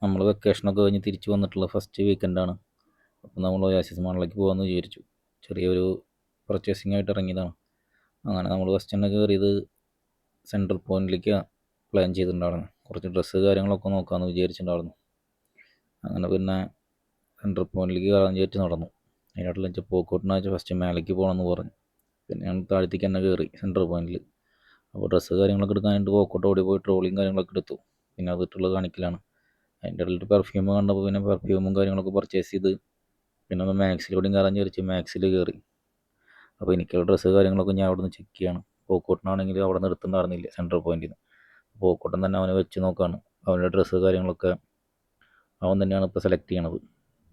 നമ്മൾ വെക്കേഷനൊക്കെ കഴിഞ്ഞ് തിരിച്ച് വന്നിട്ടുള്ള ഫസ്റ്റ് വീക്കെൻഡാണ്. അപ്പോൾ നമ്മൾ ഒയാസിസ് മാളിലേക്ക് പോകാമെന്ന് വിചാരിച്ചു. ചെറിയൊരു പർച്ചേസിംഗ് ആയിട്ട് ഇറങ്ങിയതാണ്. അങ്ങനെ നമ്മൾ ഫസ്റ്റ് തന്നെ കയറിയത് സെൻട്രൽ പോയിന്റിലേക്കാണ് പ്ലാൻ ചെയ്തിട്ടുണ്ടായിരുന്നു. കുറച്ച് ഡ്രസ്സ് കാര്യങ്ങളൊക്കെ നോക്കാമെന്ന് വിചാരിച്ചിട്ടുണ്ടായിരുന്നു. അങ്ങനെ പിന്നെ സെൻട്രൽ പോയിന്റിലേക്ക് കയറാൻ വിചാരിച്ച് നടന്നു. അതിനായിട്ടുള്ള വെച്ചാൽ പോക്കോട്ടിനാഴ്ച ഫസ്റ്റ് മേലേക്ക് പോകണമെന്ന് പറഞ്ഞു. പിന്നെ ഞാൻ താഴത്തേക്ക് തന്നെ കയറി സെൻട്രൽ പോയിന്റിൽ. അപ്പോൾ ഡ്രസ്സ് കാര്യങ്ങളൊക്കെ എടുക്കാനായിട്ട് പോക്കോട്ട് ഓടി പോയി ട്രോളിയും കാര്യങ്ങളൊക്കെ എടുത്തു. പിന്നെ അതിട്ടുള്ള കാണിക്കലാണ്. അതിൻ്റെ ഇടയിൽ പെർഫ്യൂം കണ്ടപ്പോൾ പിന്നെ പെർഫ്യൂമും കാര്യങ്ങളൊക്കെ പർച്ചേസ് ചെയ്ത് പിന്നെ ഒന്ന് മാക്സിലൂടെയും കയറാൻ വിചാരിച്ച് മാക്സിൽ കയറി. അപ്പോൾ എനിക്കുള്ള ഡ്രസ്സ് കാര്യങ്ങളൊക്കെ ഞാൻ അവിടെ നിന്ന് ചെക്ക് ചെയ്യാണ്. പോക്കോട്ടിനാണെങ്കിൽ അവിടെ നിന്ന് എടുത്തിട്ടുണ്ടായിരുന്നില്ല സെൻട്രൽ പോയിന്റിൽ നിന്ന്. പോക്കോട്ടൻ തന്നെ അവനെ വെച്ച് നോക്കുകയാണ്. അവൻ്റെ ഡ്രസ്സ് കാര്യങ്ങളൊക്കെ അവൻ തന്നെയാണ് ഇപ്പോൾ സെലക്ട് ചെയ്യണത്.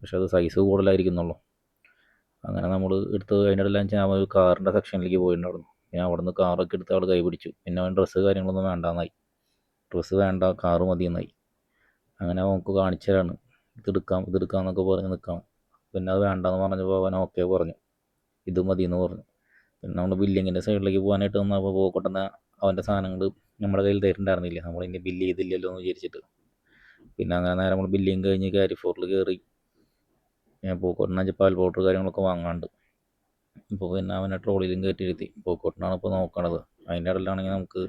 പക്ഷെ അത് സൈസ് കൂടുതലായിരിക്കുന്നുള്ളൂ. അങ്ങനെ നമ്മൾ എടുത്ത് അതിൻ്റെ ഇടയിലെല്ലാം ഞാൻ ഒരു കാറിൻ്റെ സെക്ഷനിലേക്ക് പോയിട്ടുണ്ടായിരുന്നു. ഞാൻ അവിടെ നിന്ന് കാറൊക്കെ എടുത്ത് ആൾ കൈ പിടിച്ചു. പിന്നെ അവൻ ഡ്രസ്സ് കാര്യങ്ങളൊന്നും വേണ്ടാന്നായി. ഡ്രസ്സ് വേണ്ട, കാറ് മതി എന്നായി. അങ്ങനെ നമുക്ക് കാണിച്ചു തരാണ്, ഇതെടുക്കാമെന്നൊക്കെ പറഞ്ഞ് നിൽക്കണം. പിന്നെ അത് വേണ്ടാന്ന് പറഞ്ഞപ്പോൾ അവൻ ഓക്കെ പറഞ്ഞു, ഇത് മതി എന്ന് പറഞ്ഞു. പിന്നെ നമ്മൾ ബില്ലിങ്ങിൻ്റെ സൈഡിലേക്ക് പോകാനായിട്ട് വന്നപ്പോൾ പോക്കോട്ടെന്ന് അവൻ്റെ സാധനങ്ങൾ നമ്മുടെ കയ്യിൽ തരുന്നുണ്ടായിരുന്നില്ല. നമ്മളിനി ബില്ല് ചെയ്തില്ലല്ലോ എന്ന് വിചാരിച്ചിട്ട്. പിന്നെ അങ്ങനെ നേരെ നമ്മൾ ബില്ലിങ് കഴിഞ്ഞ് ക്യാരി ഫോറിൽ കയറി. ഞാൻ പോക്കോട്ടിന് പാൽ പൗഡർ കാര്യങ്ങളൊക്കെ വാങ്ങാണ്ട്. ഇപ്പോൾ പിന്നെ അവനെ ട്രോളിയിലും കയറ്റിയിരുത്തി. പോക്കോട്ടിനാണ് ഇപ്പോൾ നോക്കണത്. അതിൻ്റെ ഇടയിലാണെങ്കിൽ നമുക്ക്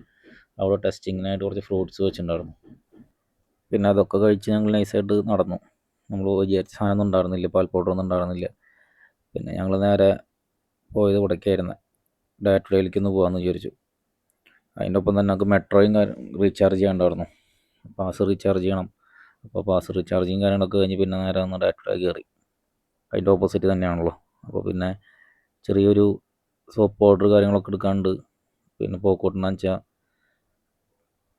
അവിടെ ടെസ്റ്റിങ്ങിനായിട്ട് കുറച്ച് ഫ്രൂട്ട്സ് വെച്ചിട്ടുണ്ടായിരുന്നു. പിന്നെ അതൊക്കെ കഴിച്ച് ഞങ്ങൾ നൈസായിട്ട് നടന്നു. നമ്മൾ വിചാരിച്ച സാധനമൊന്നും ഉണ്ടായിരുന്നില്ല, പാൽ പൗഡറൊന്നും ഉണ്ടായിരുന്നില്ല. പിന്നെ ഞങ്ങൾ നേരെ പോയത് ഇവിടേക്കായിരുന്നു, ഡാറ്റുഡേയിലേക്ക് ഒന്ന് പോകാമെന്ന് വിചാരിച്ചു. അതിൻ്റെ ഒപ്പം തന്നെ നമുക്ക് മെട്രോയും റീചാർജ് ചെയ്യാണ്ടായിരുന്നു. പാസ് റീചാർജ് ചെയ്യണം. അപ്പോൾ പാസ് റീചാർജിങ് കാര്യങ്ങളൊക്കെ കഴിഞ്ഞ് പിന്നെ നേരെ ഒന്ന് ഡാറ്റുഡേ കയറി. അതിൻ്റെ ഓപ്പോസിറ്റ് തന്നെയാണല്ലോ. അപ്പോൾ പിന്നെ ചെറിയൊരു സോപ്പ് പൗഡർ കാര്യങ്ങളൊക്കെ എടുക്കാണ്ട്. പിന്നെ പോക്കോട്ടെന്ന് വെച്ചാൽ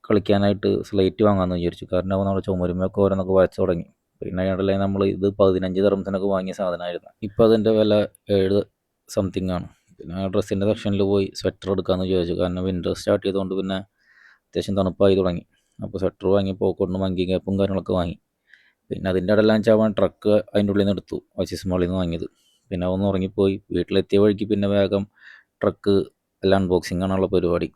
കളിക്കാനായിട്ട് സ്ലേറ്റ് വാങ്ങാമെന്ന് വിചാരിച്ചു. കാരണം നമ്മൾ ചുമരുമൊക്കെ ഓരോന്നൊക്കെ വരച്ച് തുടങ്ങി. പിന്നെ അതിനിടയിൽ നമ്മൾ ഇത് 15 ദിർഹംസിനൊക്കെ വാങ്ങിയ സാധനമായിരുന്നു. ഇപ്പോൾ അതിൻ്റെ വില 7 സംതിങ് ആണ്. പിന്നെ ഡ്രസ്സിൻ്റെ സെക്ഷനിൽ പോയി സ്വെറ്റർ എടുക്കാമെന്ന് വിചാരിച്ചു. കാരണം വിൻ്റർ സ്റ്റാർട്ട് ചെയ്തുകൊണ്ട് പിന്നെ അത്യാവശ്യം തണുപ്പായി തുടങ്ങി. അപ്പോൾ സ്വെറ്റർ വാങ്ങി, പോക്കോട്ടിന് മങ്കി ക്യാപ്പും കാര്യങ്ങളൊക്കെ വാങ്ങി. പിന്നെ അതിൻ്റെ ഇടയിലെല്ലാം വെച്ചാൽ ട്രക്ക് അതിൻ്റെ ഉള്ളിൽ നിന്ന് എടുത്തു, ഒയാസിസ് മാളിൽ നിന്ന് വാങ്ങിയത്. പിന്നെ ഒന്ന് ഉറങ്ങിപ്പോയി. വീട്ടിലെത്തിയ വഴിക്ക് പിന്നെ വേഗം ട്രക്ക് എല്ലാം അൺബോക്സിങ് ആണുള്ള പരിപാടി.